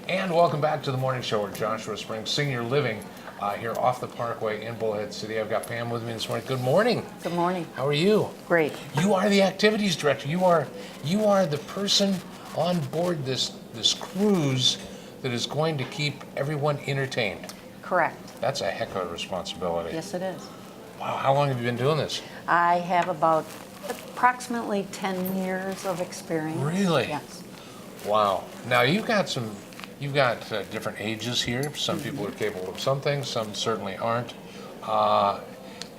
And welcome back to the morning show at Joshua Springs Senior Living here off the Parkway in Bullhead City. I've got Pam with me this morning. Good morning. Good morning. How are you? Great. You are the activities director. You are the person on board this cruise that is going to keep everyone entertained. Correct. That's a heck of a responsibility. Yes, it is. Wow, how long have you been doing this? I have about approximately 10 years of experience. Really? Yes. Wow. Now you've got different ages here. Some people are capable of some things, some certainly aren't.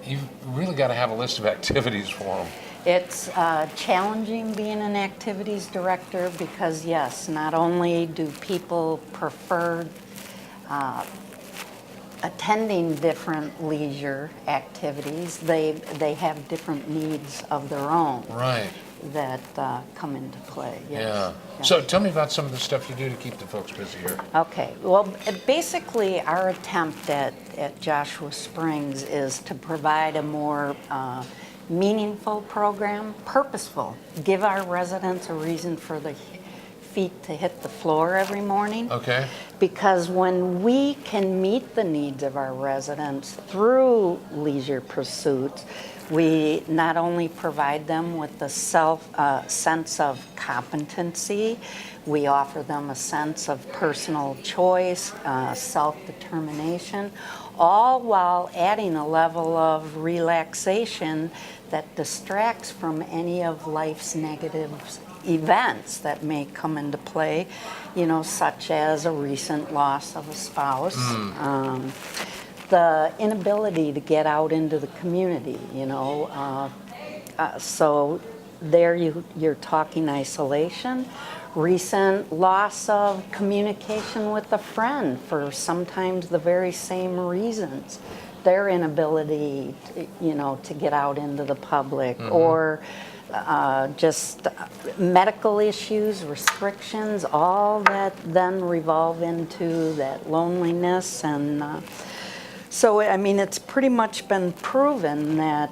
You've really got to have a list of activities for them. It's challenging being an activities director because, yes, not only do people prefer attending different leisure activities, they have different needs of their own. Right. That come into play. Yes. Yeah. Yes. So tell me about some of the stuff you do to keep the folks busy here. Okay. Well, basically, our attempt at Joshua Springs is to provide a more meaningful program, purposeful, give our residents a reason for their feet to hit the floor every morning. Okay. Because when we can meet the needs of our residents through leisure pursuits, we not only provide them with the sense of competency, we offer them a sense of personal choice, self-determination, all while adding a level of relaxation that distracts from any of life's negative events that may come into play, such as a recent loss of a spouse. The inability to get out into the community, so there you're talking isolation, recent loss of communication with a friend for sometimes the very same reasons, their inability, to get out into the public, or just medical issues, restrictions, all that then revolve into that loneliness. And so, it's pretty much been proven that,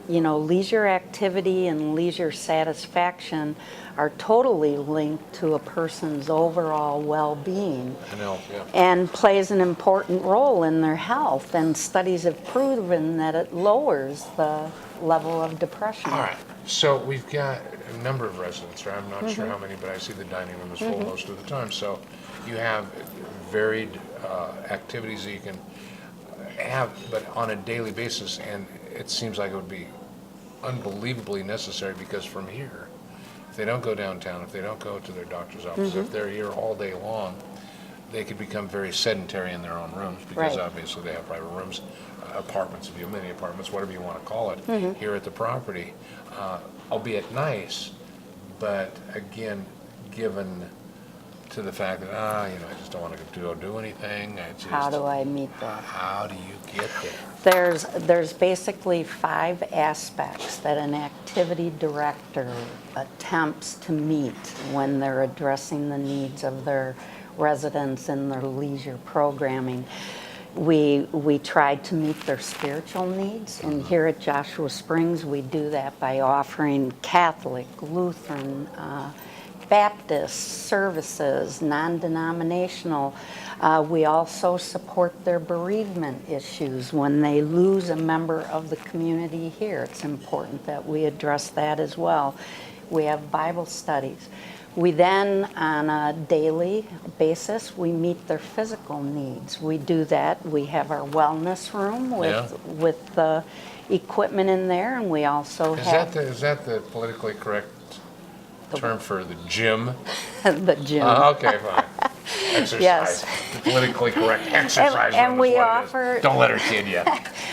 leisure activity and leisure satisfaction are totally linked to a person's overall well-being. I know, yeah. And plays an important role in their health. And studies have proven that it lowers the level of depression. All right. So we've got a number of residents here. I'm not sure how many, but I see the dining room is full most of the time. So you have varied activities that you can have, but on a daily basis, and it seems like it would be unbelievably necessary because from here, if they don't go downtown, if they don't go to their doctor's office, if they're here all day long, they could become very sedentary in their own rooms because obviously they have private rooms, apartments, if you have many apartments, whatever you want to call it, here at the property, albeit nice, but again, given to the fact that, I just don't want to go do anything. How do I meet that? How do you get there? There's basically 5 aspects that an activity director attempts to meet when they're addressing the needs of their residents in their leisure programming. We try to meet their spiritual needs, and here at Joshua Springs we do that by offering Catholic, Lutheran, Baptist services, non-denominational. We also support their bereavement issues when they lose a member of the community here. It's important that we address that as well. We have Bible studies. We then, on a daily basis, we meet their physical needs. We do that. We have our wellness room with the equipment in there, and we also have... Is that the politically correct term for the gym? The gym. Okay, fine. Exercise. Yes. The politically correct exercise And room we is what offer- it is. Don't let her kid you.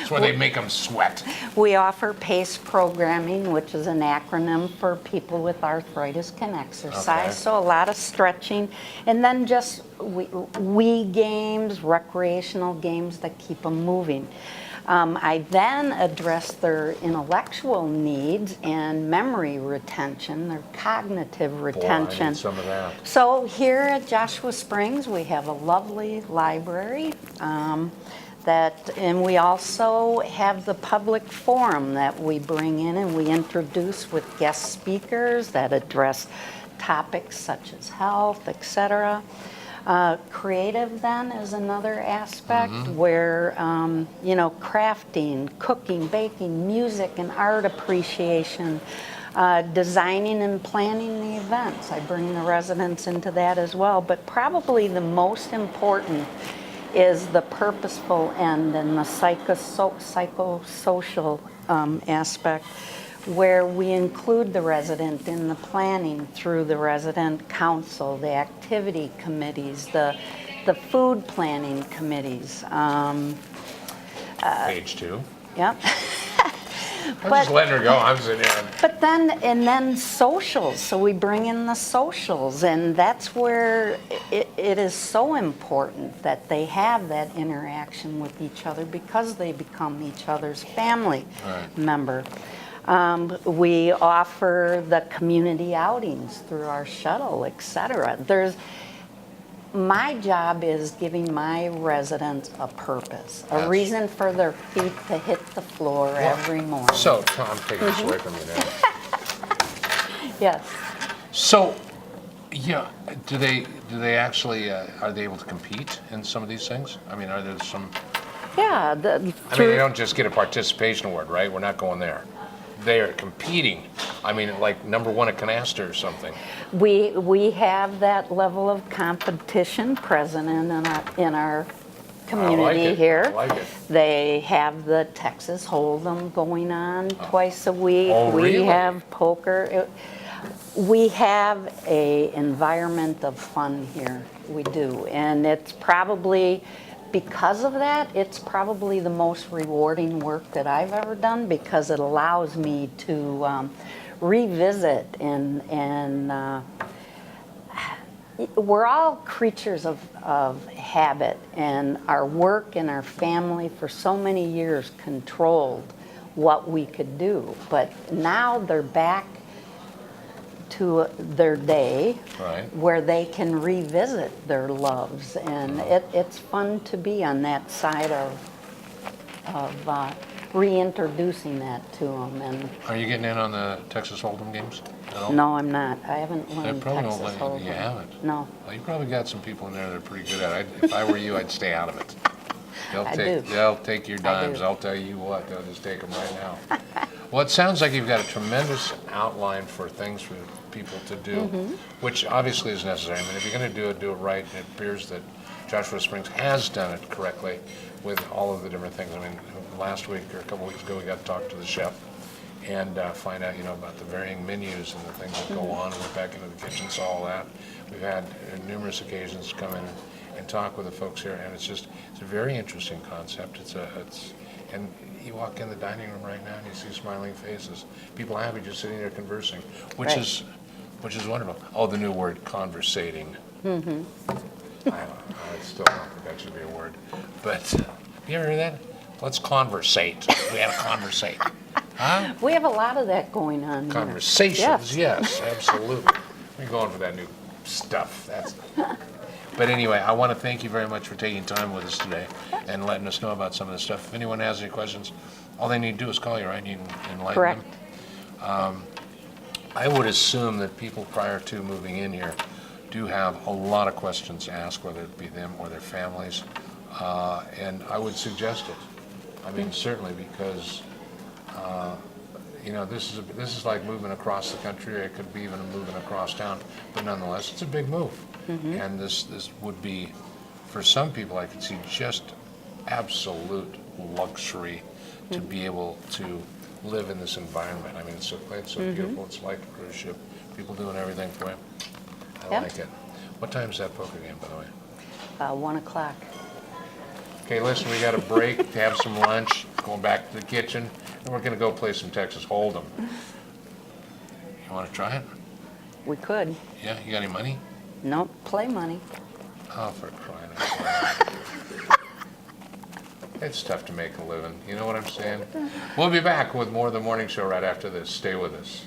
It's where they make them sweat. We offer PACE programming, which is an acronym for people with arthritis can exercise. Okay. So a lot of stretching, and then just Wii games, recreational games that keep them moving. I then address their intellectual needs and memory retention, their cognitive retention. Boy, I need some of that. So here at Joshua Springs, we have a lovely library. And we also have the public forum that we bring in and we introduce with guest speakers that address topics such as health, etc. Creative then is another aspect where, crafting, cooking, baking, music and art appreciation, designing and planning the events. I bring the residents into that as well, but probably the most important is the purposeful end and the psychosocial aspect, where we include the resident in the planning through the resident council, the activity committees, the food planning committees. Page 2. Yep. I'm just letting her go. I'm sitting here. But then socials. So we bring in the socials, and that's where it is so important that they have that interaction with each other because they become each other's family member. We offer the community outings through our shuttle, etc. My job is giving my residents a purpose, a reason for their feet to hit the floor every morning. So, Tom, I'm taking this away from you now. Yes. So, yeah, do they actually, are they able to compete in some of these things? I mean, are there some, Yeah. I mean, they don't just get a participation award, right? We're not going there. They are competing. I mean, like #1 at Canasta or something. We have that level of competition present in our community here. I like it. They have the Texas Hold'em going on twice a week. Oh, really? We have poker. We have a environment of fun here. We do, and it's probably. Because of that, it's probably the most rewarding work that I've ever done because it allows me to revisit and we're all creatures of habit, and our work and our family for so many years controlled what we could do. But now they're back to their day where they can revisit their loves, and it's fun to be on that side of reintroducing that to them. And Are you getting in on the Texas Hold'em games at all? no, I'm not. I haven't They learned probably Texas don't let Hold'em. you haven't. No. Well, you probably got some people in there that are pretty good at it. If I were you, I'd stay out of it. They'll take your dimes. I'll tell you what, they'll just take them right now. Well, it sounds like you've got a tremendous outline for things for people to do, which obviously is necessary. I mean, if you're going to do it right. It appears that Joshua Springs has done it correctly with all of the different things. I mean, last week or a couple weeks ago, we got to talk to the chef and find out, about the varying menus and the things that go on. And went back into the kitchen, saw all that. We've had numerous occasions come in and talk with the folks here, and it's a very interesting concept. And you walk in the dining room right now and you see smiling faces. People happy just sitting there conversing, which is wonderful. Oh, the new word, conversating. I still don't think that should be a word. But you ever heard that? Let's conversate. We have to conversate. Huh? We have a lot of that going on here. Conversations, yes, absolutely. We're going for that new stuff. But anyway, I want to thank you very much for taking time with us today and letting us know about some of this stuff. If anyone has any questions, all they need to do is call you, right? You can enlighten Correct. them. I would assume that people prior to moving in here do have a lot of questions to ask, whether it be them or their families. And I would suggest it. I mean, certainly, because this is like moving across the country, or it could be even moving across town. But nonetheless, it's a big move. And this would be, for some people, I could see just absolute luxury to be able to live in this environment. I mean, it's so beautiful. It's like a cruise ship. People doing everything for you. I like it. What time is that poker game, by the way? 1 o'clock. Okay, listen, we got a break to have some lunch, going back to the kitchen, and we're going to go play some Texas Hold'em. You want to try it? We could. Yeah, you got any money? Nope, play money. Oh, for crying out loud. It's tough to make a living, you know what I'm saying? We'll be back with more of the morning show right after this. Stay with us.